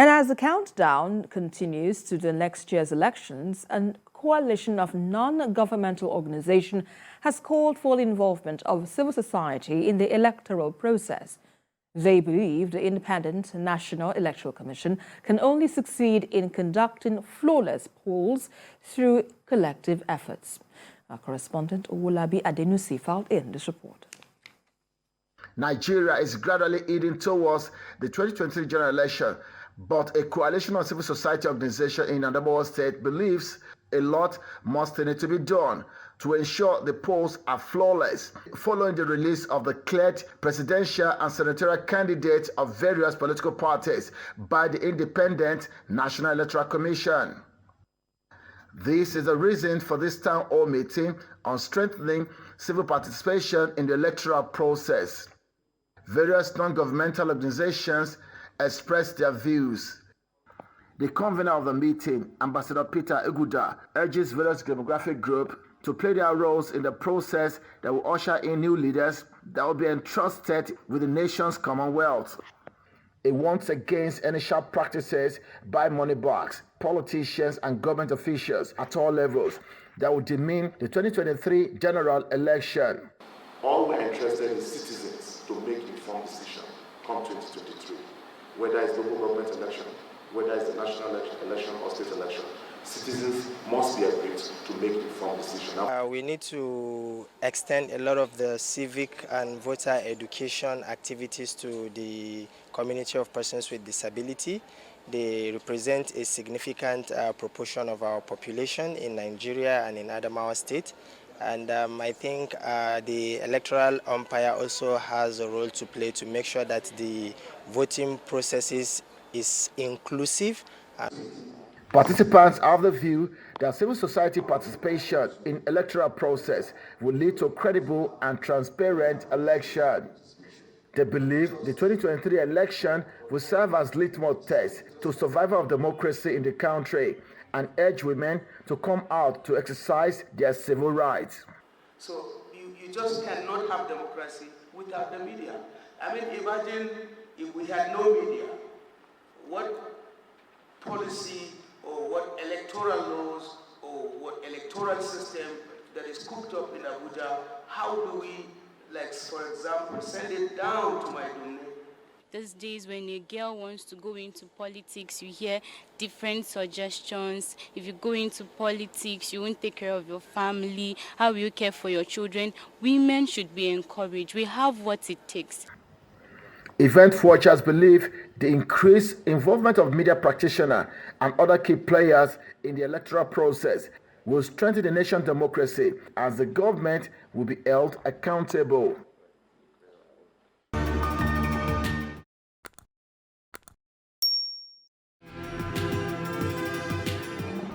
And as the countdown continues to the next year's elections, a coalition of non-governmental organizations has called for the involvement of civil society in the electoral process. They believe the independent National Electoral Commission can only succeed in conducting flawless polls through collective efforts. Our correspondent Owolabi Adenusi filed in this report. Nigeria is gradually heading towards the 2023 general election, but a coalition of civil society organizations in Adamawa State believes a lot must need to be done to ensure the polls are flawless, following the release of the cleared presidential and senatorial candidates of various political parties by the Independent National Electoral Commission. This is the reason for this town hall meeting on strengthening civil participation in the electoral process. Various non-governmental organizations expressed their views. The convener of the meeting, Ambassador Peter Eguda, urges various demographic groups to play their roles in the process that will usher in new leaders that will be entrusted with the nation's commonwealth. It warns against any sharp practices by moneybags, politicians, and government officials at all levels that will demean the 2023 general election. All we're interested in citizens to make informed decision come 2023, whether it's the local government election, whether it's the national election or state election. Citizens must be equipped to make informed decisions. We need to extend a lot of the civic and voter education activities to the community of persons with disability. They represent a significant proportion of our population in Nigeria and in Adamawa State. And I think the electoral umpire also has a role to play to make sure that the voting processes is inclusive. Participants are of the view that civil society participation in electoral process will lead to a credible and transparent election. They believe the 2023 election will serve as litmus test to survival of democracy in the country and urge women to come out to exercise their civil rights. So you just cannot have democracy without the media. I mean, imagine if we had no media, what policy or what electoral laws or what electoral system that is cooked up in Abuja, how do we, like, for example, send it down to my domain? These days, when a girl wants to go into politics, you hear different suggestions. If you go into politics, you won't take care of your family. How will you care for your children? Women should be encouraged. We have what it takes. Event watchers believe the increased involvement of media practitioners and other key players in the electoral process will strengthen the nation's democracy as the government will be held accountable.